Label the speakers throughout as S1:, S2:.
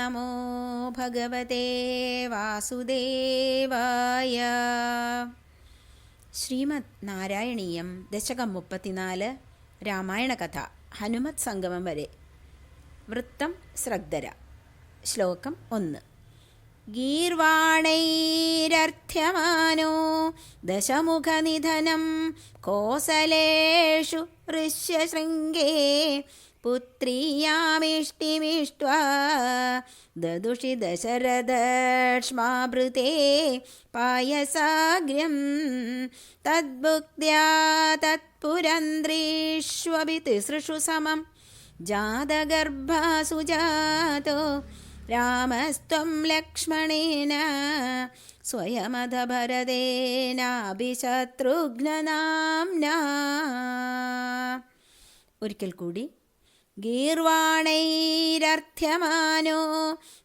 S1: നമോ ഭഗവതേ വാസുദേവായ. ശ്രീമദ് നാരായണീയം ദശകം 34 രാമായണകഥ ഹനുമത് സംഗമം വരെ. വൃത്തം ശ്രദ്ധര. ശ്ലോകം 1. ഗീർവാണൈരർത്ഥ്യമാനോ ദശമുഖനിധനം കോസലേഷു ഋഷ്യശൃംഗേ പുത്രീയാമിഷ്ടിമിഷ്ട്വാ ദദുഷി ദശരഥക്ഷ്മാഭൃതേ പായസാഗ്ര്യം തദ്ഭുക്ത്യാ തത്പുരന്ദ്രീഷ്വപി തിസൃഷു സമം ജാതഗർഭാസു ജാതോ രാമസ്ത്വം ലക്ഷ്മണേന സ്വയമധ ഭരതേനാഭിശത്രുഘ്നനാംനാ. ഒരിക്കൽ കൂടി. ഗീർവാണൈരർത്ഥ്യമാനോ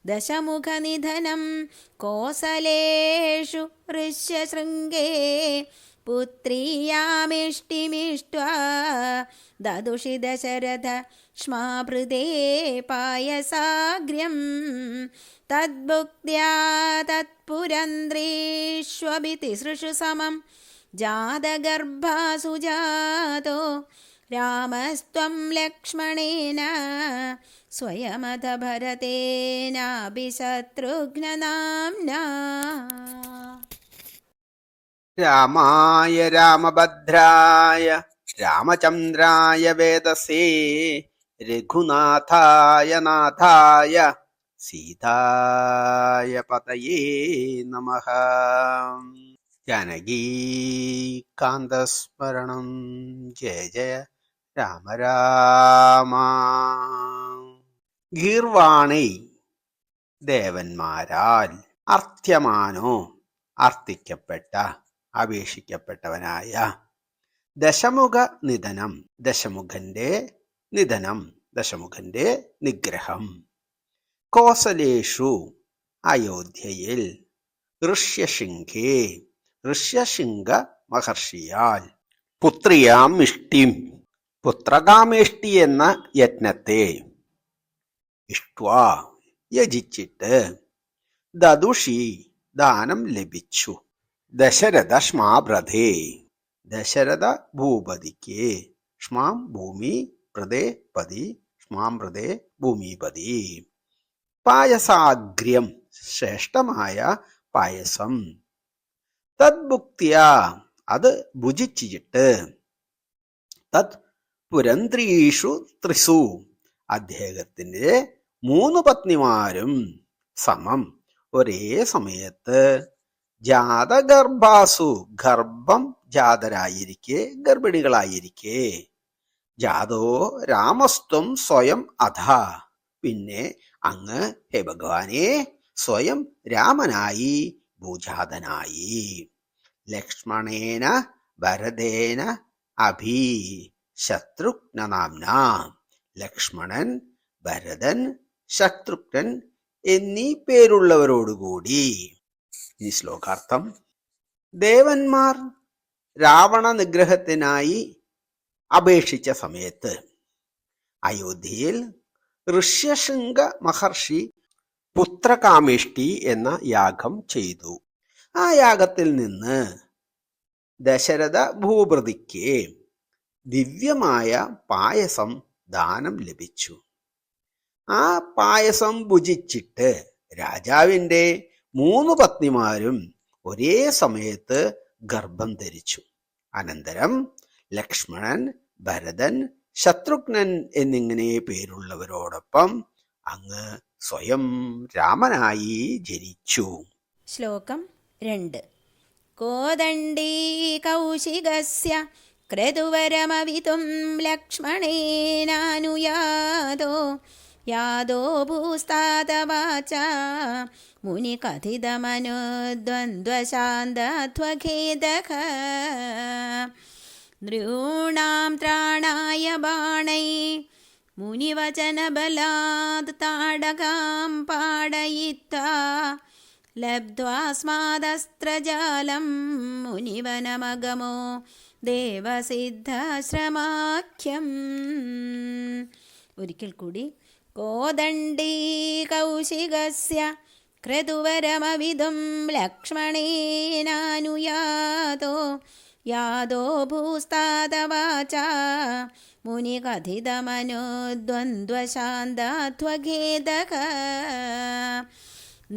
S1: ദശമുഖനിധനം കോസലേഷു ഋഷ്യശൃംഗേ പുത്രീയാമിഷ്ടിമിഷ്ട്വാ ദദുഷി ദശരഥ ക്ഷ്മാഭൃതേ പായസാഗ്ര്യം തദ്ഭുക്ത്യാ തത്പുരന്ദ്രീഷ്വപി തിസൃഷു സമം ജാതഗർഭാസു ജാതോ രാമസ്ത്വം ലക്ഷ്മണേന സ്വയമധ ഭരതേനാഭിശത്രുഘ്നനാംനാ.
S2: രാമായ രാമഭദ്രായ രാമചന്ദ്രായ വേദസേ രഘുനാഥായ നാഥായ സീതായ പതയേ നമഃ. ജാനകീകാന്തസ്മരണം ജയ ജയ രാമ രാമ. ഗീർവാണൈ ദേവന്മാരാൽ അർത്ഥ്യമാനോ അർത്ഥിക്കപ്പെട്ട അപേക്ഷിക്കപ്പെട്ടവനായ ദശമുഖ നിധനം ദശമുഖന്റെ നിധനം ദശമുഖന്റെ നിഗ്രഹം കോസലേഷു അയോധ്യയിൽ ഋഷ്യശൃംഗേ ഋഷ്യശൃംഗ മഹർഷിയാൽ പുത്രിയാം ഇഷ്ടിം പുത്രകാമേഷ്ടി എന്ന യജ്ഞത്തെ ഇഷ്ട്വാ യജിച്ചിട്ട് ദദുഷി ദാനം ലഭിച്ചു ദശരഥ ക്ഷ്മാഭ്രതേ ദശരഥ ഭൂപതിക്ക് ക്ഷ്മാം ഭൂമി പ്രദേ പതി ക്ഷ്മാം പ്രദേ ഭൂമിപതി പായസാഗ്ര്യം ശ്രേഷ്ഠമായ പായസം തദ്ഭുക്തിയ അത് ഭുജിച്ചിട്ട് തത് പുരന്ത്രീഷു ത്രിസു അദ്ദേഹത്തിന്റെ 3 പത്നിമാരും സമം ഒരേ സമയത്ത് ജാതഗർഭാസു ഗർഭം ജാതരായിരിക്കെ ഗർഭിണികളായിരിക്കെ ജാതോ രാമസ്ത്വം സ്വയം അധ പിന്നെ അങ്ങ് ഹേ ഭഗവാനെ സ്വയം രാമനായി ഭൂജാതനായി ലക്ഷ്മണേന ഭരതേന അഭി ശത്രുഘ്നനാംന ലക്ഷ്മണൻ ഭരതൻ ശത്രുഘ്നൻ എന്നീ പേരുള്ളവരോടുകൂടി. ഈ ശ്ലോകാർത്ഥം. ദേവന്മാർ രാവണ നിഗ്രഹത്തിനായി അപേക്ഷിച്ച സമയത്ത് അയോധ്യയിൽ ഋഷ്യശൃംഗ മഹർഷി പുത്രകാമേഷ്ടി എന്ന യാഗം ചെയ്തു. ആ യാഗത്തിൽ നിന്ന് ദശരഥ ഭൂപതിക്ക് ദിവ്യമായ പായസം ദാനം ലഭിച്ചു. ആ പായസം ഭുജിച്ചിട്ട് രാജാവിൻ്റെ 3 പത്നിമാരും ഒരേ സമയത്ത് ഗർഭം ധരിച്ചു. അനന്തരം ലക്ഷ്മണൻ ഭരതൻ ശത്രുഘ്നൻ എന്നിങ്ങനെ പേരുള്ളവരോടൊപ്പം അങ്ങ് സ്വയം രാമനായി ജനിച്ചു.
S1: ശ്ലോകം 2. കോദണ്ഡീ കൗശികസ്യ ക്രതുവരമവിതും ലക്ഷ്മണേനാനുയാതോ യാദോ ഭൂസ്താതവാച മുനികഥിതമനുദ്വന്ദ്വശാന്തത്വഖേദഃ നൃണാം ത്രാണായ ബാണൈ മുനിവചനബലാത് താടകാം പാടയിത്വാ ലബ്ധ്വാസ്മാദസ്ത്രജാലം മുനിവനമഗമോ ദേവസിദ്ധാശ്രമാഖ്യം. ഒരിക്കൽ കൂടി. കോദണ്ഡീ കൗശികസ്യ ക്രതുവരമവിദും ലക്ഷ്മണേനാനുയാതോ യാദോ ഭൂസ്താതവാച മുനികഥിതമനോദ്വന്ദ്വശാന്തത്വഖേദഃ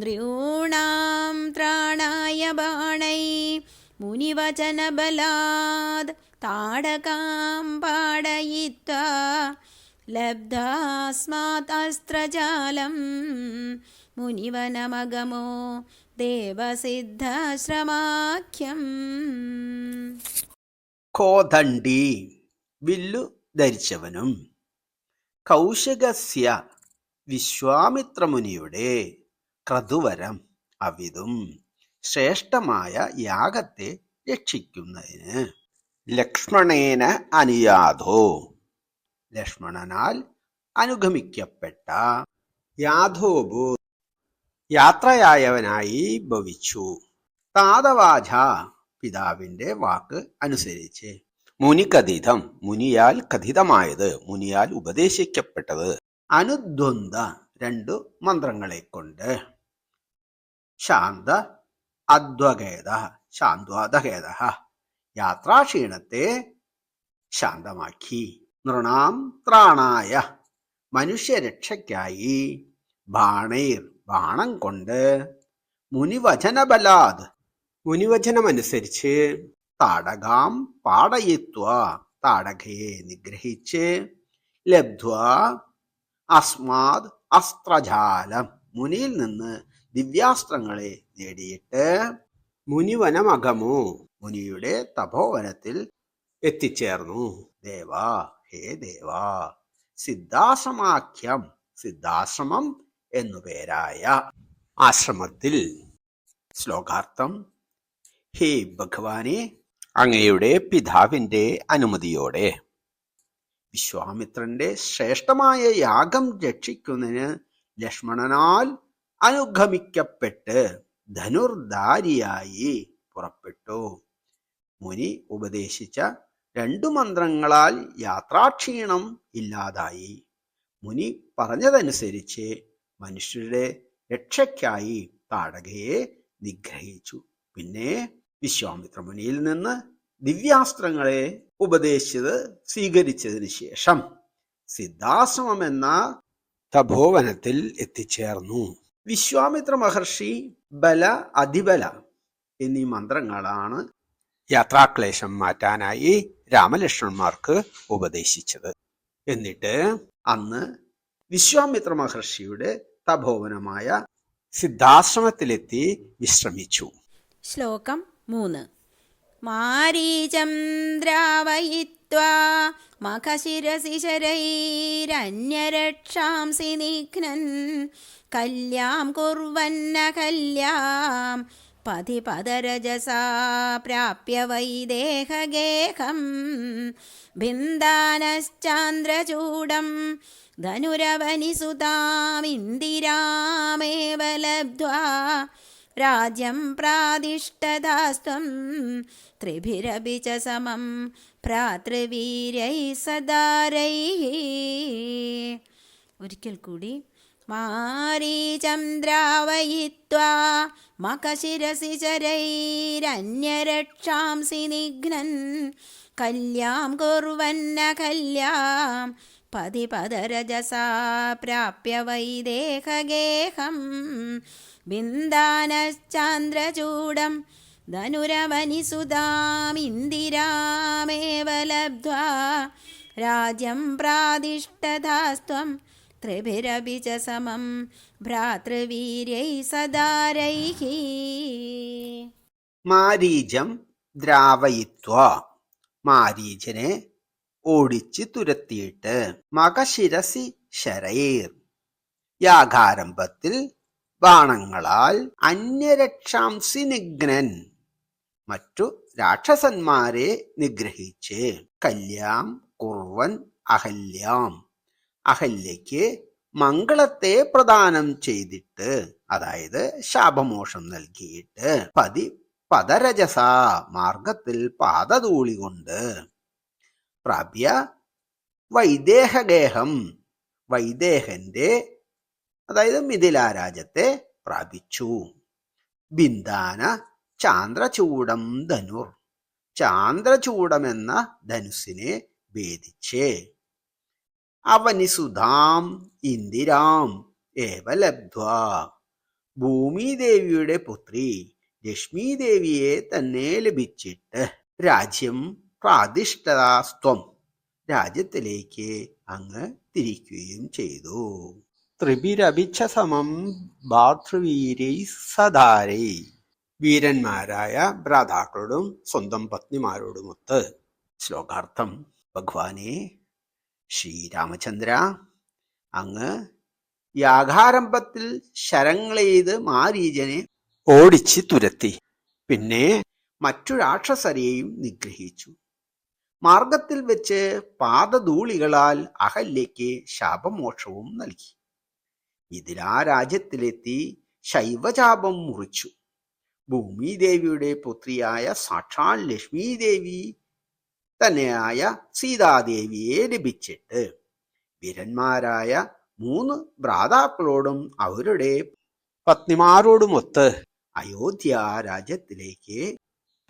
S1: നൃണാം ത്രാണായ ബാണൈ മുനിവചനബലാദ് താടകാം പാടയിത്വാ ലബ്ധാസ്മാത് അസ്ത്രജാലം മുനിവനമഗമോ ദേവസിദ്ധശ്രമാഖ്യം.
S2: കോദണ്ഡി വില്ലു ധരിച്ചവനും കൗശികസ്യ വിശ്വാമിത്രമുനിയുടെ ക്രതുവരം അവിതും ശ്രേഷ്ഠമായ യാഗത്തെ രക്ഷിക്കുന്നതിന് ലക്ഷ്മണേന അനുയാതോ ലക്ഷ്മണനാൽ അനുഗമിക്കപ്പെട്ട യാഥോഭൂ യാത്രയായവനായി ഭവിച്ചു. താതവാച പിതാവിന്റെ വാക്ക് അനുസരിച്ച് മുനികഥിതം മുനിയാൽ കഥിതമായത് മുനിയാൽ ഉപദേശിക്കപ്പെട്ടത് അനുദ്വന്ദ് രണ്ടു മന്ത്രങ്ങളെ കൊണ്ട് ശാന്ത അദ്വഖേദ ശാന്ത്വാദഖേദ യാത്രാക്ഷീണത്തെ ശാന്തമാക്കി. നൃണാം ത്രാണായ മനുഷ്യരക്ഷയ്ക്കായി ബാണൈർ ബാണം കൊണ്ട് മുനിവചനബലാദ് മുനിവചനമനുസരിച്ച് താടകാം പാടയിത്വ താടകയെ നിഗ്രഹിച്ച് ലബ്ധ്വാ അസ്മാത് അസ്ത്രജാലം മുനിയിൽ നിന്ന് ദിവ്യാസ്ത്രങ്ങളെ നേടിയിട്ട് മുനിവനമകമോ മുനിയുടെ തപോവനത്തിൽ എത്തിച്ചേർന്നു. ദേവാ ഹേ ദേവാ സിദ്ധാശ്രമാഖ്യം സിദ്ധാശ്രമം എന്നു പേരായ ആശ്രമത്തിൽ. ശ്ലോകാർത്ഥം. ഹേ ഭഗവാനെ, അങ്ങയുടെ പിതാവിന്റെ അനുമതിയോടെ വിശ്വാമിത്രന്റെ ശ്രേഷ്ഠമായ യാഗം രക്ഷിക്കുന്നതിന് ലക്ഷ്മണനാൽ അനുഗമിക്കപ്പെട്ട് ധനുർധാരിയായി പുറപ്പെട്ടു. മുനി ഉപദേശിച്ച രണ്ടു മന്ത്രങ്ങളാൽ യാത്രാക്ഷീണം ഇല്ലാതായി. മുനി പറഞ്ഞതനുസരിച്ച് മനുഷ്യരുടെ രക്ഷയ്ക്കായി താടകയെ നിഗ്രഹിച്ചു. പിന്നെ വിശ്വാമിത്ര മുനിയിൽ നിന്ന് ദിവ്യാസ്ത്രങ്ങളെ ഉപദേശിച്ചത് സ്വീകരിച്ചതിന് ശേഷം സിദ്ധാശ്രമം എന്ന തപോവനത്തിൽ എത്തിച്ചേർന്നു. വിശ്വാമിത്ര മഹർഷി ബല അതിബല എന്നീ മന്ത്രങ്ങളാണ് യാത്രാക്ലേശം മാറ്റാനായി രാമലക്ഷ്മണന്മാർക്ക് ഉപദേശിച്ചത്. എന്നിട്ട് അന്ന് വിശ്വാമിത്ര മഹർഷിയുടെ തപോവനമായ സിദ്ധാശ്രമത്തിലെത്തി വിശ്രമിച്ചു.
S1: ശ്ലോകം 3. മാരീചം ദ്രാവയിത്വാ മഖശിരസി ശരൈരന്യരക്ഷാംസി നിഘ്നൻ കല്യാം കുർവന്ന കല്യാം പതിപദരജസാ പ്രാപ്യ വൈദേഹഗേഹം ഭിന്ദാനശ്ചാന്ദ്രചൂഡം ധനുരവനിസുതാമിന്ദിരാമേവ ലബ്ധ്വാ രാജ്യം പ്രാദിഷ്ടദാസ്ത്വം ത്രിഭിരപി ച സമം ഭ്രാതൃവീര്യൈ സദാരൈഃ. ഒരിക്കൽ കൂടി. മാരീചം ദ്രാവയിത്വാ മഖശിരസി ചരൈരന്യരക്ഷാംസി നിഘ്നൻ കല്യാം കുർവന്ന കല്യാം പതിപദരജസാ പ്രാപ്യ വൈദേഹഗേഹം ഭിന്ദാനശ്ചാന്ദ്രചൂഡം ധനുരവനിസുതാമിന്ദിരാമേവ ലബ്ധ്വാ രാജ്യം പ്രാദിഷ്ടദാസ്ത്വം ത്രിഭിരപി ച സമം ഭ്രാതൃവീര്യൈ സദാരൈഃ.
S2: മാരീചം ദ്രാവയിത്വാ മാരീചനെ ഓടിച്ച് തുരത്തിയിട്ട് മഖശിരസി ശരൈർ യാഗാരംഭത്തിൽ ബാണങ്ങളാൽ അന്യരക്ഷാംസി നിഘ്നൻ മറ്റു രാക്ഷസന്മാരെ നിഗ്രഹിച്ച് കല്യാം കുർവൻ അഹല്യാം അഹല്യയ്ക്ക് മംഗളത്തെ പ്രദാനം ചെയ്തിട്ട്, അതായത് ശാപമോഷം നൽകിയിട്ട്, പദരജസ മാർഗത്തിൽ പാദധൂളി കൊണ്ട് പ്രാപ്യ വൈദേഹഗേഹം വൈദേഹന്റെ അതായത് മിഥിലാരാജ്യത്തെ പ്രാപിച്ചു. ബിന്ദാന ചാന്ദ്രചൂഡം ധനുർ, ചാന്ദ്രചൂഡമെന്ന ധനുസിനെ ഭേദിച്ച്. അവനിസുധാം ഇന്ദിരാം ഏവ ലബ്ധ്വാ, ഭൂമിദേവിയുടെ പുത്രി ലക്ഷ്മീദേവിയെ തന്നെ ലഭിച്ചിട്ട് രാജ്യം പ്രാതിഷ്ഠതാസ്ത്വം, രാജ്യത്തിലേക്ക് അങ്ങ് തിരിക്കുകയും ചെയ്തു. ത്രിഭിരഭിച്ച സമം ഭാതൃവീരൈ സദാരൈ, വീരന്മാരായ ഭ്രാതാക്കളോടും സ്വന്തം പത്നിമാരോടുമൊത്ത്. ശ്ലോകാർത്ഥം. ഭഗവാനെ ശ്രീരാമചന്ദ്ര, അങ്ങ് യാഗാരംഭത്തിൽ ശരങ്ങളെയ്ത് മാരീചനെ ഓടിച്ച് തുരത്തി. പിന്നെ മറ്റു രാക്ഷസരെയും നിഗ്രഹിച്ചു. മാർഗത്തിൽ വെച്ച് പാദധൂളികളാൽ അഹല്യയ്ക്ക് ശാപമോക്ഷവും നൽകി. മിഥിലാ രാജ്യത്തിലെത്തി ശൈവചാപം മുറിച്ചു. ഭൂമിദേവിയുടെ പുത്രിയായ സാക്ഷാൽ ലക്ഷ്മീദേവി തന്നെയായ സീതാദേവിയെ ലഭിച്ചിട്ട് വീരന്മാരായ 3 ഭ്രാതാക്കളോടും അവരുടെ പത്നിമാരോടുമൊത്ത് അയോധ്യ രാജ്യത്തിലേക്ക്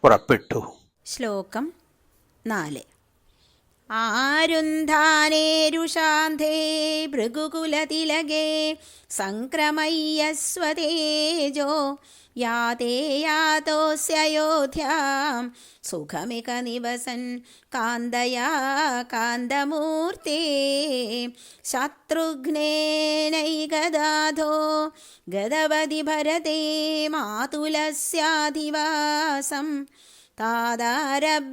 S2: പുറപ്പെട്ടു.
S1: ശ്ലോകം 4. ആരുന്ധാനേരുഷാന്ധേ ഭൃഗുകുലതിലകേ സംക്രമയ്യ സ്വതേജോ, യാതേ യാതോസ്യയോധ്യാം സുഖമിക നിവസൻ കാന്തയാ കാന്തമൂർത്തേ. ശത്രുഘ്നേനൈകദാധോ ഗദവതി ഭരതേ മാതുലസ്യാധിവാസം, താദാരബ്ധോഭിഷേകഃ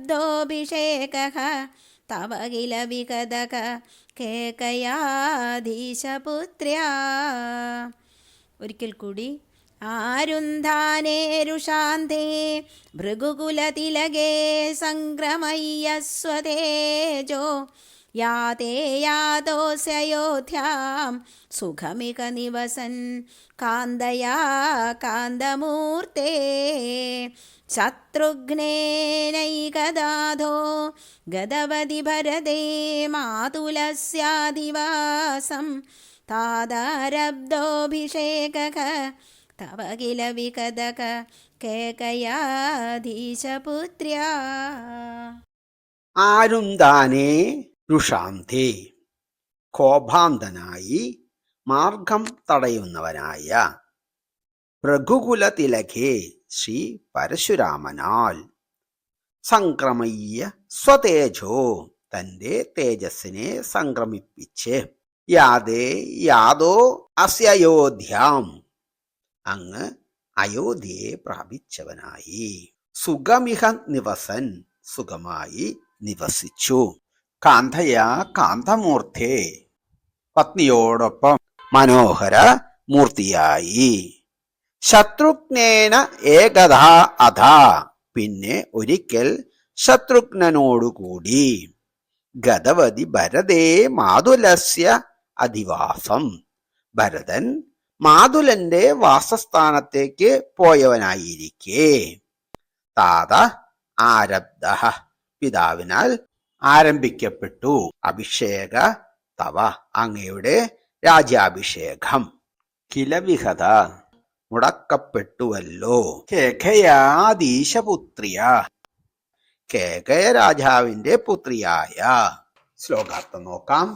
S1: തവ കില വികദക കേകയാധീശപുത്ര്യാ. ഒരിക്കൽ കൂടി. ആരുന്ധാനേരുഷാന്ധേ ഭൃഗുകുലതിലകേ സംക്രമയ്യ സ്വതേജോ, യാതേ യാതോസ്യയോധ്യാം സുഖമിക നിവസൻ കാന്തയാ കാന്തമൂർത്തേ. ശത്രുഘ്നേനൈകദാധോ ഗദവതി ഭരതേ മാതുലസ്യാധിവാസം, താദാരബ്ധോഭിഷേകഃ തവ കില വികദക കേകയാധീശപുത്ര്യാ.
S2: ആരുന്ധാനേ രുഷാന്ധേ, കോപാന്തനായി മാർഗം തടയുന്നവനായ രഘുകുലതിലകേ ശ്രീ പരശുരാമനാൽ, സംക്രമയ്യ സ്വതേജോ തന്റെ തേജസ്സിനെ സംക്രമിപ്പിച്ച്, യാതേ യാതോ അസ്യയോധ്യാം അങ്ങ് അയോധ്യയെ പ്രാപിച്ചവനായി, സുഖമിഹ നിവസൻ സുഖമായി നിവസിച്ചു, കാന്തയാ കാന്തമൂർത്തേ പത്നിയോടൊപ്പം മനോഹര മൂർത്തിയായി, ശത്രുഘ്നേന ഏകഥാ അഥാ പിന്നെ ഒരിക്കൽ ശത്രുഘ്നനോടുകൂടി, ഗദവതി ഭരതേ മാതുലസ്യ അധിവാസം ഭരതൻ മാതുലന്റെ വാസസ്ഥാനത്തേക്ക് പോയവനായിരിക്കെ, താത ആരബ്ധ പിതാവിനാൽ ആരംഭിക്കപ്പെട്ടു, അഭിഷേക തവ അങ്ങയുടെ രാജ്യാഭിഷേകം, കിലവിഹത മുടക്കപ്പെട്ടുവല്ലോ, കേകയാധീശപുത്രിയ കേകയ രാജാവിന്റെ പുത്രിയായ. ശ്ലോകാർത്ഥം നോക്കാം.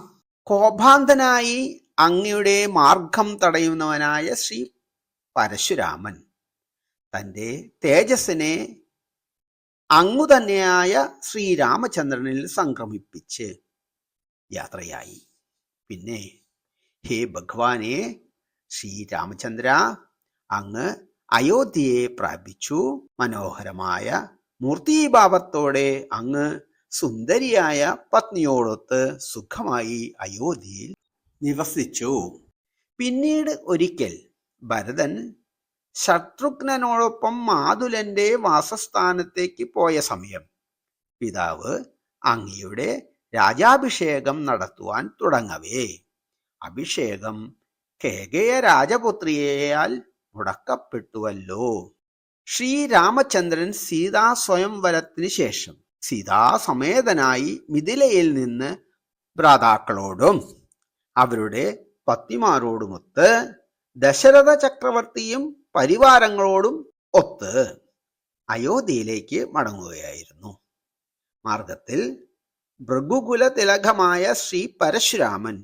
S2: കോപാന്തനായി അങ്ങയുടെ മാർഗം തടയുന്നവനായ ശ്രീ പരശുരാമൻ തന്റെ തേജസ്സിനെ അങ്ങു തന്നെയായ ശ്രീരാമചന്ദ്രനിൽ സംക്രമിപ്പിച്ച് യാത്രയായി. പിന്നെ ഹേ ഭഗവാനെ ശ്രീരാമചന്ദ്ര, അങ്ങ് അയോധ്യയെ പ്രാപിച്ചു. മനോഹരമായ മൂർത്തീഭാവത്തോടെ അങ്ങ് സുന്ദരിയായ പത്നിയോടൊത്ത് സുഖമായി അയോധ്യയിൽ നിവസിച്ചു. പിന്നീട് ഒരിക്കൽ ഭരതൻ ശത്രുഘ്നനോടൊപ്പം മാതുലന്റെ വാസസ്ഥാനത്തേക്ക് പോയ സമയം പിതാവ് അങ്ങയുടെ രാജാഭിഷേകം നടത്തുവാൻ തുടങ്ങവേ, അഭിഷേകം കേകയ രാജപുത്രിയാൽ മുടക്കപ്പെട്ടുവല്ലോ. ശ്രീരാമചന്ദ്രൻ സീതാ സ്വയംവരത്തിന് ശേഷം സീതാസമേതനായി മിഥിലയിൽ നിന്ന് ഭ്രാതാക്കളോടും അവരുടെ പത്നിമാരോടുമൊത്ത് ദശരഥ ചക്രവർത്തിയും പരിവാരങ്ങളോടും ഒത്ത് അയോധ്യയിലേക്ക് മടങ്ങുകയായിരുന്നു. മാർഗത്തിൽ ഭൃഗുകുല തിലകമായ ശ്രീ പരശുരാമൻ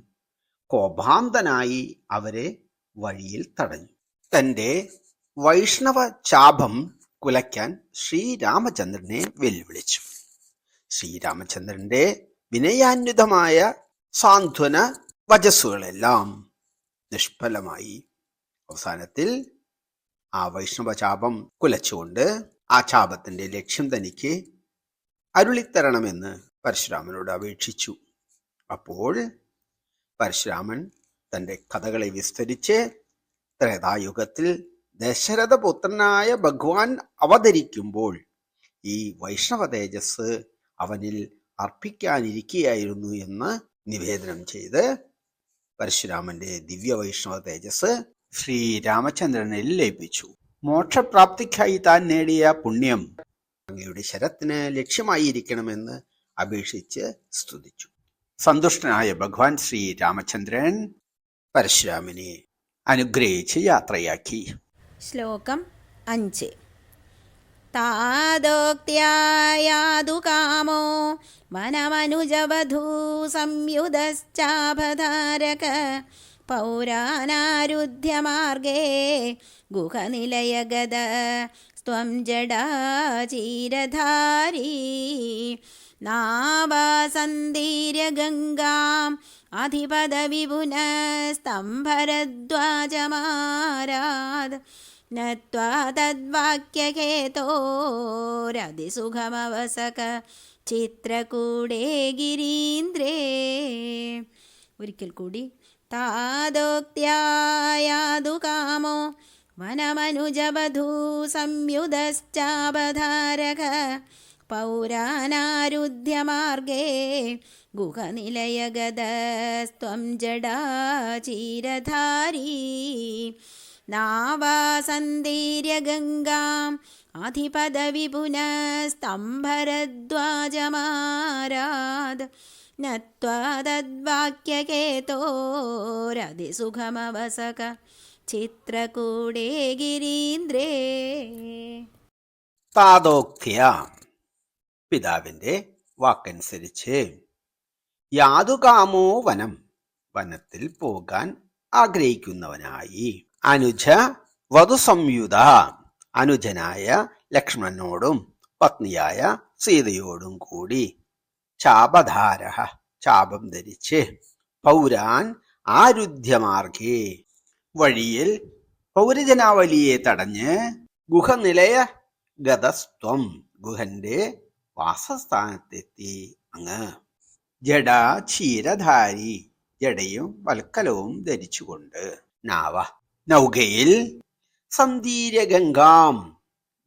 S2: കോപാന്തനായി അവരെ വഴിയിൽ തടഞ്ഞു. തന്റെ വൈഷ്ണവ ചാപം കുലയ്ക്കാൻ ശ്രീരാമചന്ദ്രനെ വെല്ലുവിളിച്ചു. ശ്രീരാമചന്ദ്രന്റെ വിനയാന്വിതമായ സാന്ത്വന വചസ്സുകളെല്ലാം നിഷ്ഫലമായി. അവസാനത്തിൽ ആ വൈഷ്ണവ ചാപം കുലച്ചുകൊണ്ട് ആ ചാപത്തിന്റെ ലക്ഷ്യം തനിക്ക് അരുളിത്തരണമെന്ന് പരശുരാമനോട് അപേക്ഷിച്ചു. അപ്പോൾ പരശുരാമൻ തന്റെ കഥകളെ വിസ്തരിച്ച് ത്രേതായുഗത്തിൽ ദശരഥപുത്രനായ ഭഗവാൻ അവതരിക്കുമ്പോൾ ഈ വൈഷ്ണവ തേജസ് അവനിൽ അർപ്പിക്കാനിരിക്കുകയായിരുന്നു എന്ന് നിവേദനം ചെയ്ത് പരശുരാമന്റെ ദിവ്യ വൈഷ്ണവ തേജസ് ശ്രീരാമചന്ദ്രനിൽ ലയിപ്പിച്ചു. മോക്ഷപ്രാപ്തിക്കായി താൻ നേടിയ പുണ്യം അങ്ങയുടെ ശരത്തിന് ലക്ഷ്യമായിരിക്കണമെന്ന് അപേക്ഷിച്ച് സ്തുതിച്ചു. സന്തുഷ്ടനായ ഭഗവാൻ ശ്രീരാമചന്ദ്രൻ പരശുരാമനെ അനുഗ്രഹിച്ച് യാത്രയാക്കി.
S1: ശ്ലോകം 5. താദോക്ത്യായാതു കാമോ വനമനുജവധൂ സംയുതശ്ചാപധാരക പൗരാനാരുധ്യ മാർഗേ ഗുഹനിലയഗത സ്ത്വം ജടാചീരധാരീ നാവാസന്ദീര്യ ഗംഗാം അധിപദവിപുനസ്തംഭരദ്വാജമാരാത് നത്വാ തദ്വാക്യഹേതോരതിസുഖമവസക ചിത്രകൂടേ ഗിരീന്ദ്രേ. ഒരിക്കൽ കൂടി. താദോക്ത്യായാതു കാമോ വനമനുജവധൂ സംയുതശ്ചാപധാരക പൗരാനാരുധ്യ മാർഗേ ഗുഹനിലയഗതസ്ത്വം ജടാചീരധാരീ നാവാസന്ദീര്യ ഗംഗാം അധിപദവിപുനസ്തംഭരദ്വാജമാരാത് നത്വാ തദ്വാക്യഹേതോരതിസുഖമവസക ചിത്രകൂടേ ഗിരീന്ദ്രേ.
S2: താദോക്ത്യ പിതാവിന്റെ വാക്കനുസരിച്ച് യാതുകാമോ വനം വനത്തിൽ പോകാൻ ആഗ്രഹിക്കുന്നവനായി അനുജ വധുസംയുത അനുജനായ ലക്ഷ്മണനോടും പത്നിയായ സീതയോടും കൂടി ചാപധാര ചാപം ധരിച്ച് പൗരാൻ ആരുധ്യമാർഗേ വഴിയിൽ പൗരജനാവലിയെ തടഞ്ഞ് ഗുഹനിലയ ഗതസ്ത്വം ഗുഹന്റെ വാസസ്ഥാനത്തെത്തി അങ്ങ് ജഡ ക്ഷീരധാരി ജഡയും വൽക്കലവും ധരിച്ചുകൊണ്ട് നാവ നൗകയിൽ സന്ദീര്യ ഗംഗാം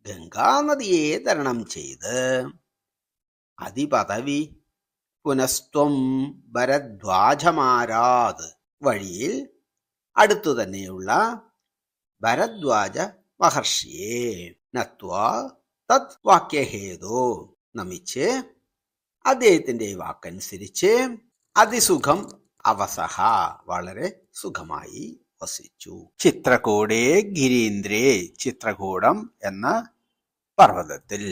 S2: ഗംഗാനദിയെ തരണം ചെയ്ത് അതിപദവി പുനസ്ത്വം ഭരദ്വാജമാരാത് വഴിയിൽ അടുത്തു തന്നെയുള്ള ഭരദ്വാജ മഹർഷിയെ നത്വാ തത് വാക്യഹേതോ നമിച്ച് അദ്ദേഹത്തിന്റെ വാക്കനുസരിച്ച് അതിസുഖം അവസഹ വളരെ സുഖമായി വസിച്ചു. ചിത്രകൂടേ ഗിരീന്ദ്രേ ചിത്രകൂടം എന്ന പർവ്വതത്തിൽ.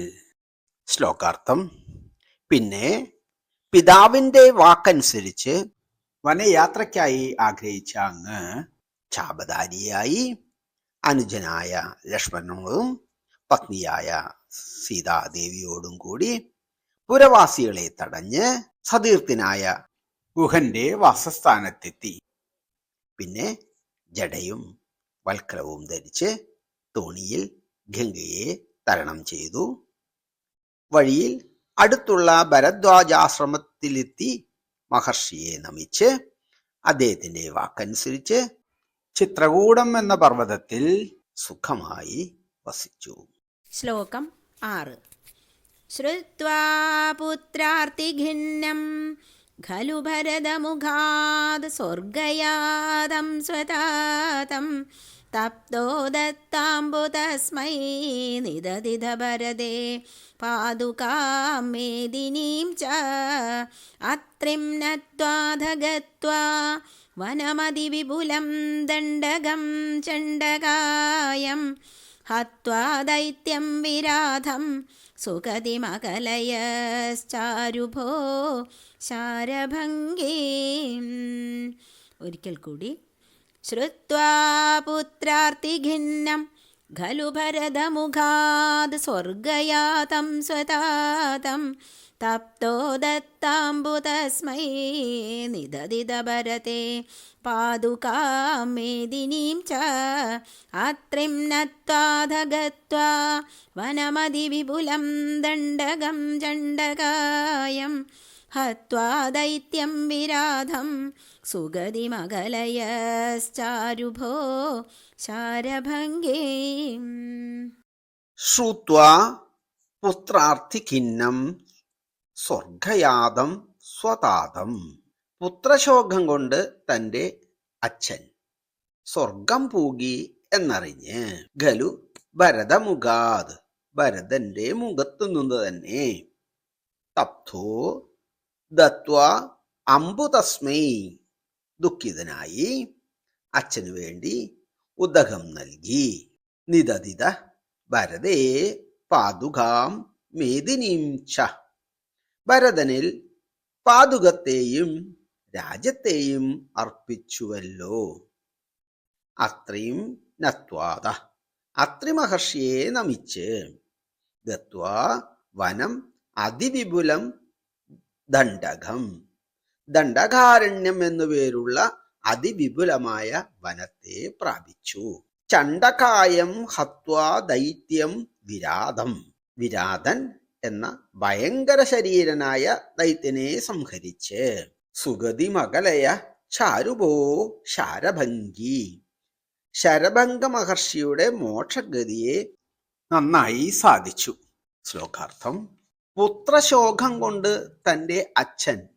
S2: ശ്ലോകാർത്ഥം. പിന്നെ പിതാവിന്റെ വാക്കനുസരിച്ച് വനയാത്രയ്ക്കായി ആഗ്രഹിച്ച അങ്ങ് ചാപധാരിയായി അനുജനായ ലക്ഷ്മണനോടും പത്നിയായ സീതാദേവിയോടും കൂടി പുരവാസികളെ തടഞ്ഞ് സതീർത്ഥനായ ഗുഹന്റെ വാസസ്ഥാനത്തെത്തി. പിന്നെ ജഡയും വൽക്കലവും ധരിച്ച് തോണിയിൽ ഗംഗയെ തരണം ചെയ്തു. വഴിയിൽ അടുത്തുള്ള ഭരദ്വാജാശ്രമത്തിലെത്തി മഹർഷിയെ നമിച്ച് അദ്ദേഹത്തിന്റെ വാക്കനുസരിച്ച് ചിത്രകൂടം എന്ന പർവ്വതത്തിൽ സുഖമായി വസിച്ചു.
S1: ശ്ലോകം 6. ശ്രുത്വാ പുത്രാർത്തിഘിന്നം ഖലു ഭരതമുഖാത് സ്വർഗയാദം സ്വതാതം തപ്തോ ദത്താംബു തസ്മൈ നിദദിദ ഭരതേ പാദുകാം മേദിനീം ച അത്രിം നത്വാധ ഗത്വാ വനമതിവിപുലം ദണ്ഡകം ചണ്ഡകായം ഹത്വാ ദൈത്യം വിരാധം സുഗതിമകലയശ്ചാരുഭോ ശാരഭംഗീം. ഒരിക്കൽ കൂടി. ശ്രുത്വാ പുത്രാർത്തിഖിന്നം ഖലു ഭരതമുഖാദ് സ്വർഗയാതം സ്വതാതം തപ്തോ ദത്താംബു തസ്മൈ നിദദിദ ഭരതേ പാദുകാം മേദിനീം ച അത്രിം നത്വാധ ഗത്വാ വനമതിവിപുലം ദണ്ഡകം ചണ്ഡകായം ഹത്വാ ദൈത്യം വിരാധം സുഗതിമകലയശ്ചാരുഭോ ശാരഭംഗീം.
S2: ശ്രുത്വാ പുത്രാർത്ഥിഖിന്നം സ്വർഗയാതം സ്വതാതം. പുത്രശോകം കൊണ്ട് തന്റെ അച്ഛൻ സ്വർഗം പൂകി എന്നറിഞ്ഞ് ഖലു ഭരതമുഖാത് ഭരതന്റെ മുഖത്തു നിന്ന് തന്നെ തപ്തോ ദത്വാ അംബു തസ്മൈ ദുഃഖിതനായി അച്ഛനു വേണ്ടി ഉദകം നൽകി. നിദദിത ഭരതേ പാദുകാം മേദിനീം ച ഭരതനിൽ പാദുകത്തെയും രാജ്യത്തെയും അർപ്പിച്ചുവല്ലോ. അത്രീം നത്വാദ അത്രി മഹർഷിയെ നമിച്ച് ഗത്വാ വനം അതിവിപുലം ദണ്ഡകം ദണ്ഡകാരണ്യം എന്നുപേരുള്ള അതിവിപുലമായ വനത്തെ പ്രാപിച്ചു. ചണ്ഡകായം ഹത്വാ ദൈത്യം വിരാതം വിരാതൻ എന്ന ഭയങ്കര ശരീരനായ ദൈത്യനെ സംഹരിച്ച് സുഗതി മകലയ ചാരുഭോ ശാരഭംഗി ശരഭംഗ മഹർഷിയുടെ മോക്ഷഗതിയെ നന്നായി സാധിച്ചു. ശ്ലോകാർത്ഥം. പുത്രശോകം കൊണ്ട് തന്റെ അച്ഛൻ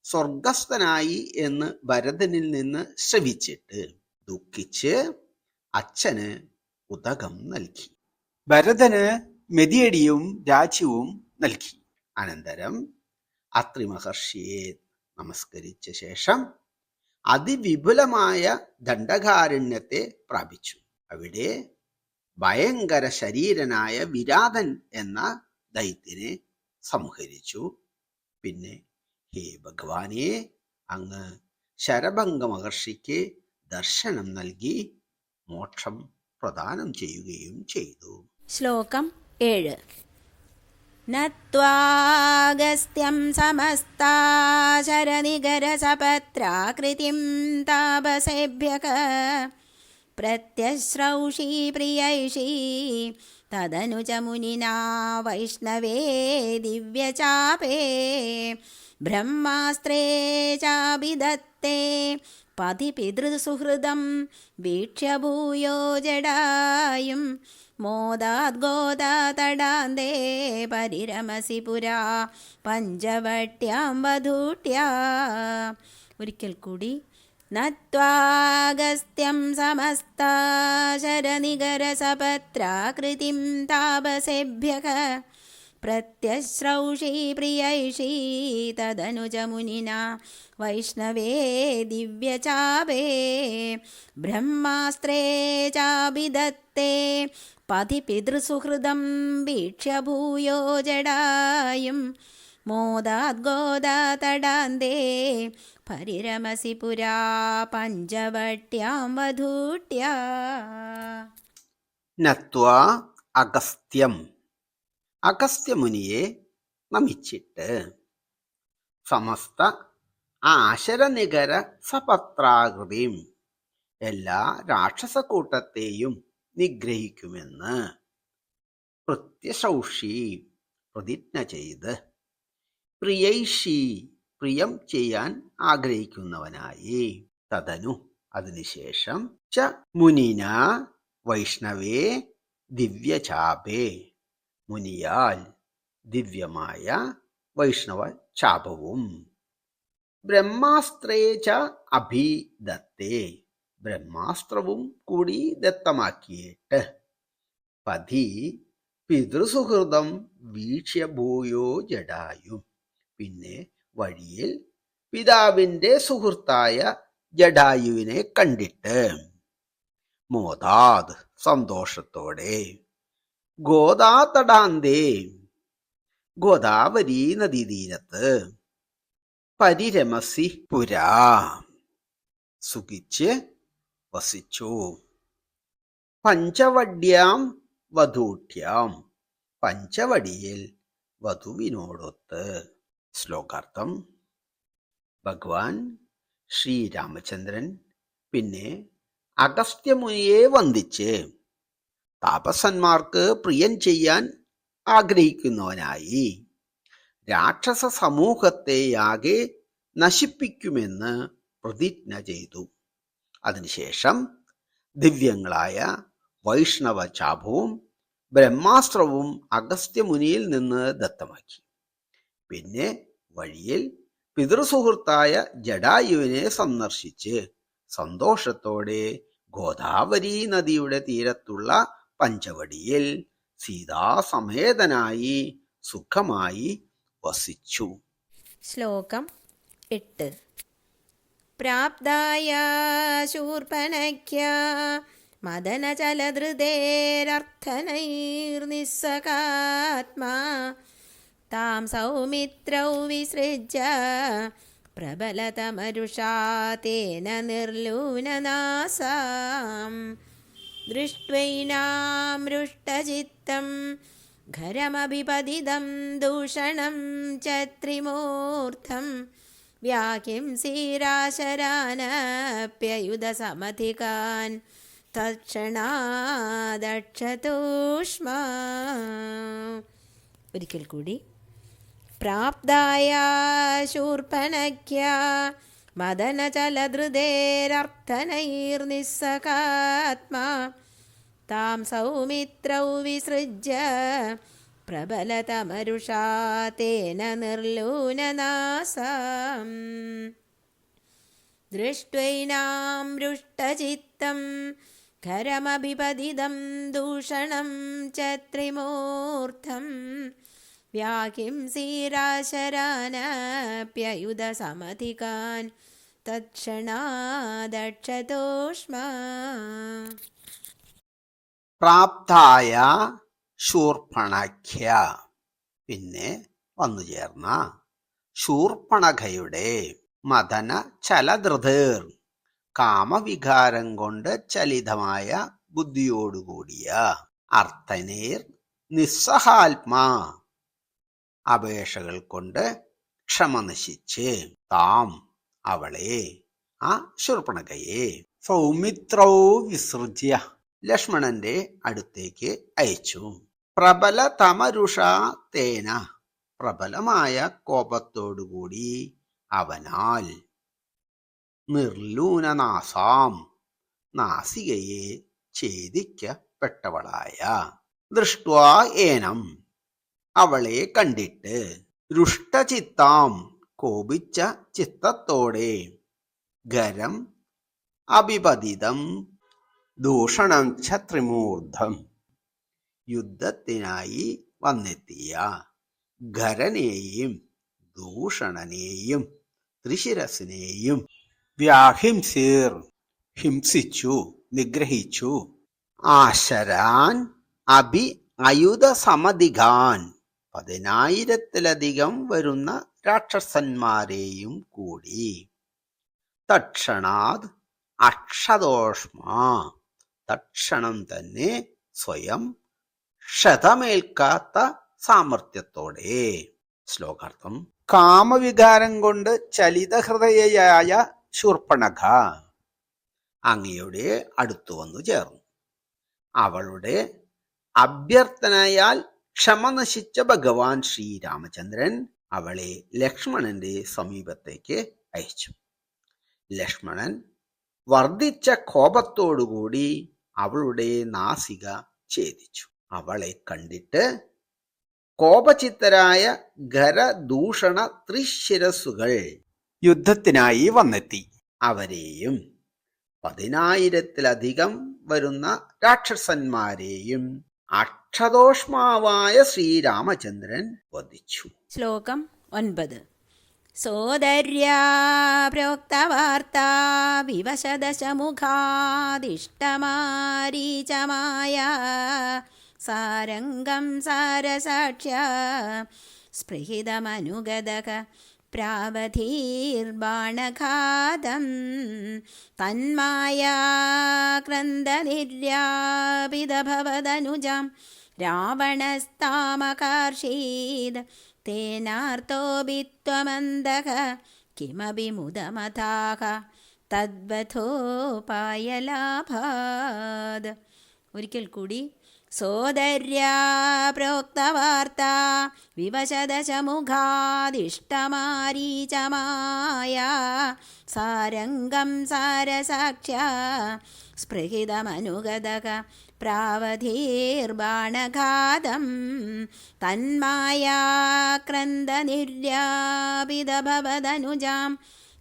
S2: സ്വർഗസ്ഥനായി എന്ന് ഭരതനിൽ നിന്ന് ശ്രവിച്ചിട്ട് ദുഃഖിച്ച് അച്ഛന് ഉദകം നൽകി. ഭരതന് മെതിയടിയും രാജ്യവും നൽകി. അനന്തരം അത്രി മഹർഷിയെ നമസ്കരിച്ച ശേഷം അതിവിപുലമായ ദണ്ഡകാരണ്യത്തെ പ്രാപിച്ചു. അവിടെ ഭയങ്കര ശരീരനായ വിരാതൻ എന്ന ദൈത്യനെ സംഹരിച്ചു. പിന്നെ ഹേ ഭഗവാനെ, അങ്ങ് ശരഭംഗ മഹർഷിക്ക് ദർശനം നൽകി മോക്ഷം പ്രദാനം ചെയ്യുകയും ചെയ്തു.
S1: ശ്ലോകം 7. നത്വാഗസ്ത്യം സമസ്താശരനികരസപത്രാകൃതിം താപസേഭ്യഃ പ്രത്യശ്രൗഷി പ്രിയൈഷി തദനുജ മുനിനാ വൈഷ്ണവേ ദിവ്യചാപേ ബ്രഹ്മാസ്ത്രേ ചാഭിദത്തേ പതിപിതൃസുഹൃദം വീക്ഷ്യ ഭൂയോ ജടായും മോദാദ്ഗോദാതടാന്തേ പരിരമസി പുരാ പഞ്ചവട്യാം വധൂട്യാ. ഒരിക്കൽ കൂടി. നത്വാഗസ്ത്യം സമസ്താശരനികരസപത്രാകൃതിം താപസേഭ്യഃ പ്രത്യശ്രൗഷി പ്രിയൈഷി തദനുജ മുനിനാ വൈഷ്ണവേ ദിവ്യചാപേ ബ്രഹ്മാസ്ത്രേ ചാഭിദത്തേ പതിപിതൃസുഹൃദം വീക്ഷ്യ ഭൂയോ ജടായും മോദാദ്ഗോദാതടാന്തേ പരിരമസി പുരാ പഞ്ചവട്യാം വധൂട്യാ.
S2: നത്വാ അഗസ്ത്യം അഗസ്ത്യമുനിയെ നമിച്ചിട്ട് സമസ്ത ആശരനികര സപത്രാകൃതിയും എല്ലാ രാക്ഷസക്കൂട്ടത്തെയും നിഗ്രഹിക്കുമെന്ന് പ്രത്യശൗഷി പ്രതിജ്ഞ ചെയ്ത് പ്രിയൈഷി പ്രിയം ചെയ്യാൻ ആഗ്രഹിക്കുന്നവനായി തദനു അതിനുശേഷം ച മുനിന വൈഷ്ണവേ ദിവ്യചാപേ മുനിയാൽ ദിവ്യമായ വൈഷ്ണവ ചാപവും ബ്രഹ്മാസ്ത്രേ ച അഭിദത്തേ ബ്രഹ്മാസ്ത്രവും കൂടി ദത്തമാക്കിയിട്ട് പതി പിതൃസുഹൃതം വീക്ഷ്യ ഭൂയോ ജടായു. പിന്നെ വഴിയിൽ പിതാവിന്റെ സുഹൃത്തായ ജടായുവിനെ കണ്ടിട്ട് മോദാത് സന്തോഷത്തോടെ ഗോദാതടാന്തേ ഗോദാവരി നദീതീരത്ത് പരിരമസി പുരാ സുഖിച്ച് വസിച്ചു. പഞ്ചവഡ്യാം വധൂഠ്യാം പഞ്ചവടിയിൽ വധുവിനോടൊത്ത്. ശ്ലോകാർത്ഥം. ഭഗവാൻ ശ്രീരാമചന്ദ്രൻ പിന്നെ അഗസ്ത്യമുനിയെ വന്ദിച്ച് താപസന്മാർക്ക് പ്രിയം ചെയ്യാൻ ആഗ്രഹിക്കുന്നവനായി രാക്ഷസ സമൂഹത്തെയാകെ നശിപ്പിക്കുമെന്ന് പ്രതിജ്ഞ ചെയ്തു. അതിനുശേഷം ദിവ്യങ്ങളായ വൈഷ്ണവ ചാപവും ബ്രഹ്മാസ്ത്രവും അഗസ്ത്യമുനിയിൽ നിന്ന് ദത്തമാക്കി. പിന്നെ വഴിയിൽ പിതൃസുഹൃത്തായ ജടായുവിനെ സന്ദർശിച്ച് സന്തോഷത്തോടെ ഗോദാവരി നദിയുടെ തീരത്തുള്ള പഞ്ചവടിയിൽ സീതാസമേതനായി സുഖമായി വസിച്ചു.
S1: ശ്ലോകം 8. പ്രാപ്തായ ശൂർപണഖ്യാ മദനചലധൃതേരർത്ഥനൈർനിസ്സകാത്മാ താം സൗമിത്രൗ വിസൃജ്യ പ്രബലതമരുഷാ തേന നിർലൂനനാസാം ദൃഷ്ട്വൈനാമൃഷ്ടചിത്തം ഘരമഭിപതിതം ദൂഷണം ച ത്രിമൂർധം വ്യാകിംസീരാശരാനപ്യയുധസമധികാൻ തത്ക്ഷണാദക്ഷതൂഷ്മാ. ഒരിക്കൽ കൂടി. പ്രാപ്തായ ശൂർപണഖ്യാ മദനചലധൃതേരർത്ഥനൈർനിസ്സകാത്മാ താം സൗമിത്രൗ വിസൃജ്യ പ്രബലതമരുഷാ തേന നിർലൂനനാസാം ദൃഷ്ട്വൈനാമൃഷ്ടചിത്തം ഖരമഭിപതിതം ദൂഷണം ച ത്രിമൂർധം വ്യാകിംസീരാശരാനപ്യയുധസമധികാൻ തത്ക്ഷണാദക്ഷതോഷ്മാ.
S2: പ്രാപ്തായ ശൂർപ്പണഖ്യ പിന്നെ വന്നുചേർന്ന ശൂർപ്പണഖയുടെ മദന ചലധൃതേർ കാമവികാരം കൊണ്ട് ചലിതമായ ബുദ്ധിയോടുകൂടിയ അർത്ഥനേർ നിസ്സഹാത്മാ അപേക്ഷകൾ കൊണ്ട് ക്ഷമ നശിച്ച് താം അവളെ ആ ശൂർപ്പണഖയെ സൗമിത്രൗ വിസൃജ്യ ലക്ഷ്മണന്റെ അടുത്തേക്ക് അയച്ചു. പ്രബല തമരുഷ തേന പ്രബലമായ കോപത്തോടുകൂടി അവനാൽ നിർലൂനനാസാം നാസികയെ ഛേദിക്കപ്പെട്ടവളായ ദൃഷ്ട്വാ ഏനം അവളെ കണ്ടിട്ട് രുഷ്ടചിത്താം കോപിച്ച ചിത്തത്തോടെ ഖരം അഭിപതിതം ദൂഷണം ച ത്രിമൂർധം യുദ്ധത്തിനായി വന്നെത്തിയ ഖരനെയും ദൂഷണനെയും ത്രിശിരസിനെയും വ്യാഹിംസീർ ഹിംസിച്ചു നിഗ്രഹിച്ചു. ആശരാൻ അഭി അയുധ സമധികാൻ 10,000-ലധികം വരുന്ന രാക്ഷസന്മാരെയും കൂടി. തക്ഷണാത് അക്ഷതോഷ്മാ തക്ഷണം തന്നെ സ്വയം ക്ഷതമേൽക്കാത്ത സാമർത്ഥ്യത്തോടെ. ശ്ലോകാർത്ഥം. കാമവികാരം കൊണ്ട് ചലിതഹൃദയയായ ശൂർപ്പണഖ അങ്ങയുടെ അടുത്തു വന്നു ചേർന്നു. അവളുടെ അഭ്യർത്ഥനയാൽ ക്ഷമ നശിച്ച ഭഗവാൻ ശ്രീരാമചന്ദ്രൻ അവളെ ലക്ഷ്മണന്റെ സമീപത്തേക്ക് അയച്ചു. ലക്ഷ്മണൻ വർദ്ധിച്ച കോപത്തോടുകൂടി അവളുടെ നാസിക ഛേദിച്ചു. അവളെ കണ്ടിട്ട് കോപചിത്തരായ ഖരദൂഷണ ത്രിശിരസുകൾ യുദ്ധത്തിനായി വന്നെത്തി. അവരെയും 10,000-ലധികം വരുന്ന രാക്ഷസന്മാരെയും അക്ഷതോഷ്മാവായ ശ്രീരാമചന്ദ്രൻ വധിച്ചു.
S1: ശ്ലോകം 9. സോദര്യാ പ്രോക്തവാർത്താ വിവശദശമുഖാദിഷ്ടമാരീചമായ സാരംഗം സാരസാക്ഷ്യ സ്പൃഹിതമനുഗതക പ്രാവധീർബാണഘാതം തന്മായാക്രന്ദനിര്യാപിതഭവദനുജാം രാവണസ്താമകാർഷീദ് തേനാർത്തോഭിത്വമന്തഃ കിമപി മുദമഥാഹ തദ്വഥോപായലാഭാത്. ഒരിക്കൽ കൂടി. സോദര്യാ പ്രോക്തവാർത്താ വിവശദശമുഖാദിഷ്ടമാരീചമായ സാരംഗം സാരസാക്ഷ്യ സ്പൃഹിതമനുഗതക പ്രാവധീർബാണഘാതം തന്മായാക്രന്ദനിര്യാപിതഭവദനുജാം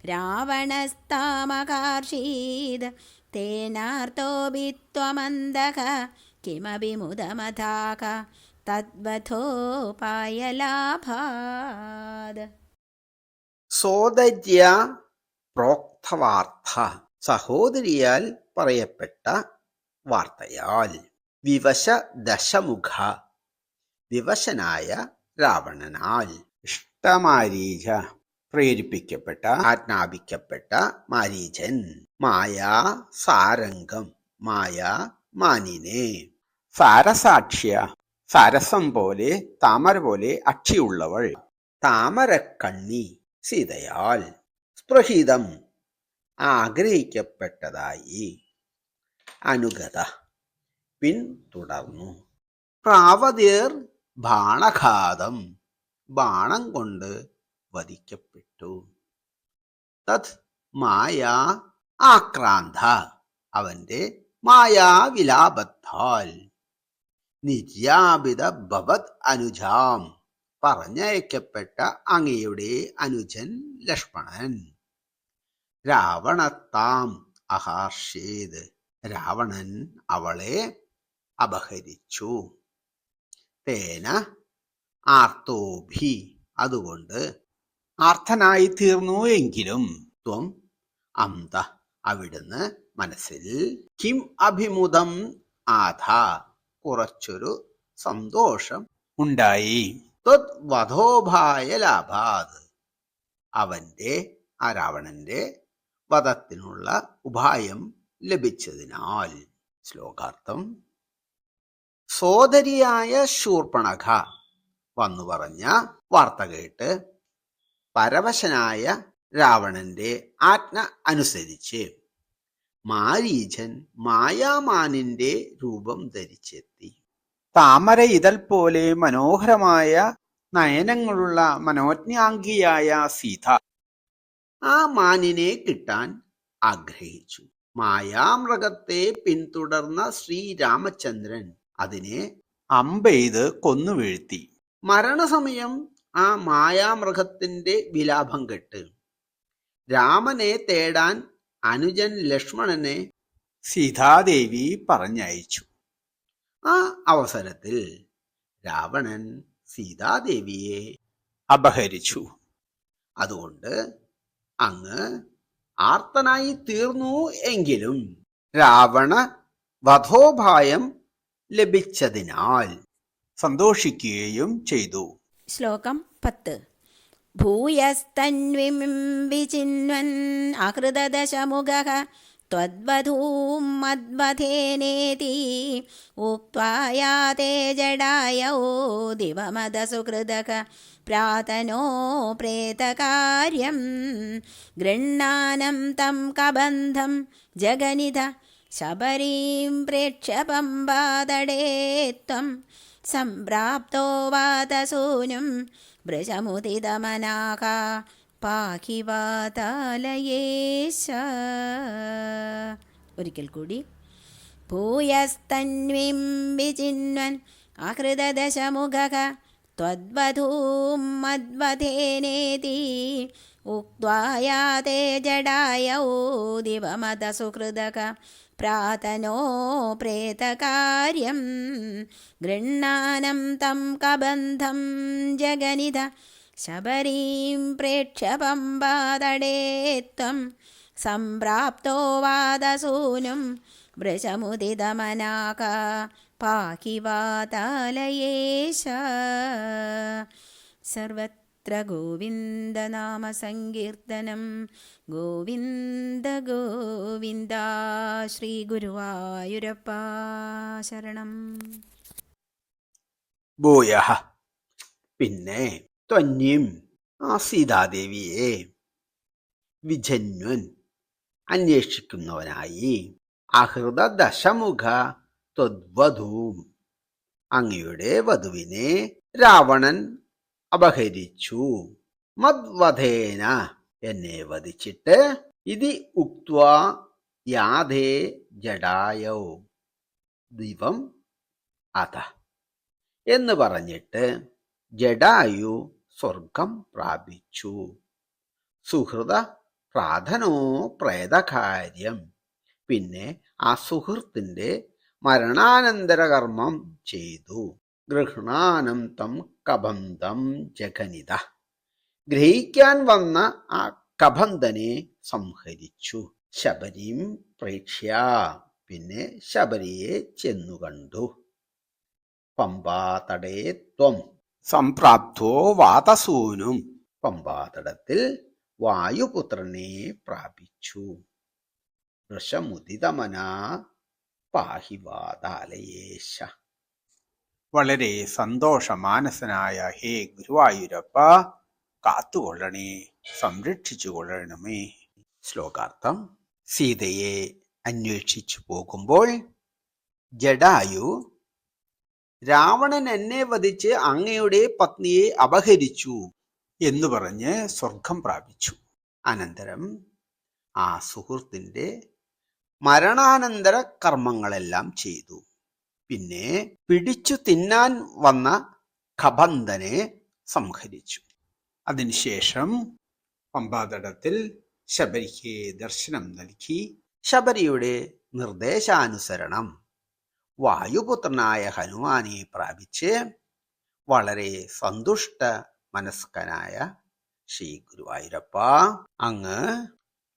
S1: രാവണസ്താമകാർഷീദ് തേനാർത്തോഭിത്വമന്തഃ കിമപി മുദമഥാക തദ്വഥോപായലാഭാത്.
S2: സോദര്യ പ്രോക്തവാർത്ത, സഹോദരിയാൽ പറയപ്പെട്ട വാർത്തയാൽ. വിവശ ദശമുഖ, വിവശനായ രാവണനാൽ. ഇഷ്ടമാരീച, പ്രേരിപ്പിക്കപ്പെട്ട ആജ്ഞാപിക്കപ്പെട്ട മാരീചൻ. മായാ സാരംഗം, മായാ മാനിനെ. സാരസാക്ഷ്യ, സാരസം പോലെ താമര പോലെ അക്ഷിയുള്ളവൾ. താമരക്കണ്ണി, സീതയാൽ. സ്പൃഹിതം, ആഗ്രഹിക്കപ്പെട്ടതായി. അനുഗത, പിന്തുടർന്നു. പ്രാവതീർ ബാണഘാതം, ബാണം കൊണ്ട് വധിക്കപ്പെട്ടു. തത് മായാ ആക്രാന്ത, അവന്റെ മായാവിലാപത്താൽ. നിര്യാപിത ഭവത് അനുജാം, പറഞ്ഞയക്കപ്പെട്ട അങ്ങയുടെ അനുജൻ ലക്ഷ്മണൻ. രാവണത്താം അഹർഷേത്, രാവണൻ അവളെ അപഹരിച്ചു. തേന ആർത്തോഭി, അതുകൊണ്ട് ആർത്തനായി തീർന്നു. എങ്കിലും ത്വം അന്ത, അവിടുന്ന് മനസ്സിൽ. കിം അഭിമുദം ആധ, കുറച്ചൊരു സന്തോഷം ഉണ്ടായി. ത്വത് വധോഭായ ലാഭാത്, അവന്റെ, ആ രാവണന്റെ വധത്തിനുള്ള ഉപായം ലഭിച്ചതിനാൽ. ശ്ലോകാർത്ഥം. സോദരിയായ ശൂർപ്പണഖ വന്നു പറഞ്ഞ വാർത്ത കേട്ട് പരവശനായ രാവണന്റെ ആജ്ഞ അനുസരിച്ച് മാരീചൻ മായാമാനിന്റെ രൂപം ധരിച്ചെത്തി. താമര ഇതൾ പോലെ മനോഹരമായ നയനങ്ങളുള്ള മനോജ്ഞാംഗിയായ സീത ആ മാനിനെ കിട്ടാൻ ആഗ്രഹിച്ചു. മായാമൃഗത്തെ പിന്തുടർന്ന ശ്രീരാമചന്ദ്രൻ അതിനെ അമ്പെയ്ത് കൊന്നുവീഴ്ത്തി. മരണസമയം ആ മായാമൃഗത്തിന്റെ വിലാപം കേട്ട് രാമനെ തേടാൻ അനുജൻ ലക്ഷ്മണനെ സീതാദേവി പറഞ്ഞയച്ചു. ആ അവസരത്തിൽ രാവണൻ സീതാദേവിയെ അപഹരിച്ചു. അതുകൊണ്ട് അങ്ങ് ആർത്തനായി തീർന്നു. എങ്കിലും രാവണ വധോപായം ലഭിച്ചതിനാൽ സന്തോഷിക്കുകയും ചെയ്തു.
S1: ശ്ലോകം 10. ഭൂയസ്തന്വിം വിചിന്വൻ അകൃതദശമുഖഃ ത്വദ്വധൂം മദ്വധേനേതി ഉക്ത്വാ യാതേ ജടായൗ ദിവമദസുഹൃദഃ പ്രാതനോ പ്രേതകാര്യം ഗൃണ്ണാനം തം കബന്ധം ജഗനിധ ശബരീം പ്രേക്ഷ്യ പമ്പാതടേ ത്വം സംപ്രാപ്തോ വാതസൂനും വൃഷമുദിതമനാഃ പാഹി വാതാലയേശ. ഒരിക്കൽ കൂടി. ഭൂയസ്തന്വിം വിചിന്വൻ അഹൃതദശമുഖഃ ത്വദ്വധൂം മദ്വധേനേതി उक्त्वा याते जडायौ दिवमदसुहृदक प्रातनो प्रेतकार्यं गृह्णानं तं कबन्धं जगनिध शबरीं प्रेक्ष्य पम्बातटे त्वं सम्प्राप्तो वादसूनुं वृषमुदितमनाक पाहि वातालयेश सर्वत्र गोविन्दनामसङ्कीर्तनं गोविन्द गोविन्द श्रीगुरुवायुरप्पा शरणं
S2: ഭൂയഃ. പിന്നെ ത്വന്യം ആ സീതാദേവിയെ വിജന്വൻ അന്വേഷിക്കുന്നവനായി അഹൃത ദശമുഖ ത്വദ്വധൂം അങ്ങയുടെ വധുവിനെ രാവണൻ അപഹരിച്ചു. മദ്വധേന എന്നെ വധിച്ചിട്ട് ഇതി ഉക്ത്വാ യാതേ ജടായൗ ദിവം അത എന്ന് പറഞ്ഞിട്ട് ജടായു സ്വർഗം പ്രാപിച്ചു. സുഹൃത പ്രാധനോ പ്രേതകാര്യം പിന്നെ ആ സുഹൃത്തിന്റെ മരണാനന്തര കർമ്മം ചെയ്തു. ഗൃഹ്ണാനം തം കബന്ധം ജഗനിത ഗ്രഹിക്കാൻ വന്ന ആ കബന്ധനെ സംഹരിച്ചു. ശബരിം പ്രേക്ഷ്യ പിന്നെ ശബരിയെ ചെന്നുകണ്ടു. പമ്പാതടേ ത്വം സംപ്രാപ്തോ വാതസൂനും പമ്പാതടത്തിൽ വായുപുത്രനെ പ്രാപിച്ചു. വൃഷമുദിതമന പാഹി വാതാലയേശ. വളരെ സന്തോഷമാനസനായ ഹേ ഗുരുവായൂരപ്പ, കാത്തുകൊള്ളണേ, സംരക്ഷിച്ചു കൊള്ളണമേ. ശ്ലോകാർത്ഥം. സീതയെ അന്വേഷിച്ചു പോകുമ്പോൾ ജടായു രാവണൻ എന്നെ വധിച്ച് അങ്ങയുടെ പത്നിയെ അപഹരിച്ചു എന്നു പറഞ്ഞ് സ്വർഗം പ്രാപിച്ചു. അനന്തരം ആ സുഹൃത്തിന്റെ മരണാനന്തര കർമ്മങ്ങളെല്ലാം ചെയ്തു. പിന്നെ പിടിച്ചു തിന്നാൻ വന്ന കബന്ധനെ സംഹരിച്ചു. അതിനുശേഷം പമ്പാതടത്തിൽ ശബരിക്ക് ദർശനം നൽകി ശബരിയുടെ നിർദ്ദേശാനുസരണം വായുപുത്രനായ ഹനുമാനെ പ്രാപിച്ച് വളരെ സന്തുഷ്ട മനസ്കനായ ശ്രീ ഗുരുവായൂരപ്പ, അങ്ങ്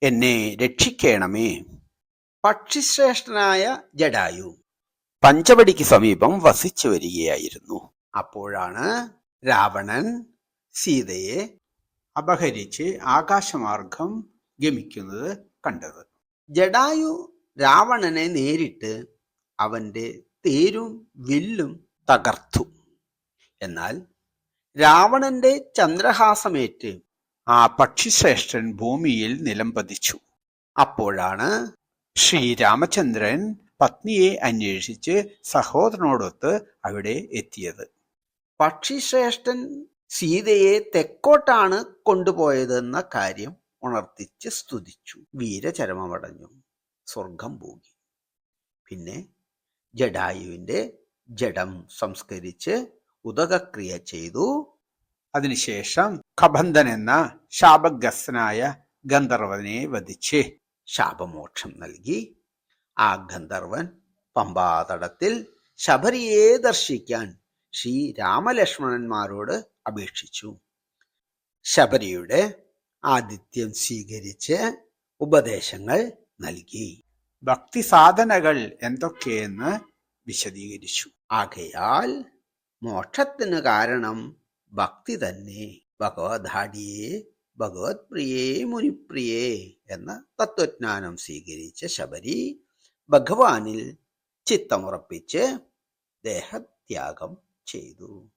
S2: എന്നെ രക്ഷിക്കണമേ. പക്ഷിശ്രേഷ്ഠനായ ജടായു പഞ്ചവടിക്ക് സമീപം വസിച്ചു വരികയായിരുന്നു. അപ്പോഴാണ് രാവണൻ സീതയെ അപഹരിച്ച് ആകാശമാർഗം ഗമിക്കുന്നത് കണ്ടത്. ജടായു രാവണനെ നേരിട്ട് അവന്റെ തേരും വില്ലും തകർത്തു. എന്നാൽ രാവണന്റെ ചന്ദ്രഹാസമേറ്റ് ആ പക്ഷിശ്രേഷ്ഠൻ ഭൂമിയിൽ നിലംപതിച്ചു. അപ്പോഴാണ് ശ്രീരാമചന്ദ്രൻ പത്നിയെ അന്വേഷിച്ച് സഹോദരനോടൊത്ത് അവിടെ എത്തിയത്. പക്ഷിശ്രേഷ്ഠൻ സീതയെ തെക്കോട്ടാണ് കൊണ്ടുപോയതെന്ന കാര്യം ഉണർത്തിച്ച് സ്തുതിച്ചു. വീരചരമമടഞ്ഞു, സ്വർഗം പോകി. പിന്നെ ജടായുവിന്റെ ജഡം സംസ്കരിച്ച് ഉദകക്രിയ ചെയ്തു. അതിനുശേഷം കബന്ധൻ എന്ന ശാപഗ്രസ്തനായ ഗന്ധർവനെ വധിച്ച് ശാപമോക്ഷം നൽകി. ആ ഗന്ധർവൻ പമ്പാതടത്തിൽ ശബരിയെ ദർശിക്കാൻ ശ്രീരാമലക്ഷ്മണന്മാരോട് അപേക്ഷിച്ചു. ശബരിയുടെ ആതിഥ്യം സ്വീകരിച്ച് ഉപദേശങ്ങൾ നൽകി. ഭക്തി സാധനകൾ എന്തൊക്കെയെന്ന് വിശദീകരിച്ചു. ആകയാൽ മോക്ഷത്തിന് കാരണം ഭക്തി തന്നെ. ഭഗവദ്ധാഡിയേ ഭഗവത് പ്രിയേ മുനിപ്രിയേ എന്ന തത്വജ്ഞാനം സ്വീകരിച്ച ശബരി ഭഗവാനിൽ ചിത്തമുറപ്പിച്ച് ദേഹത്യാഗം ചെയ്തു.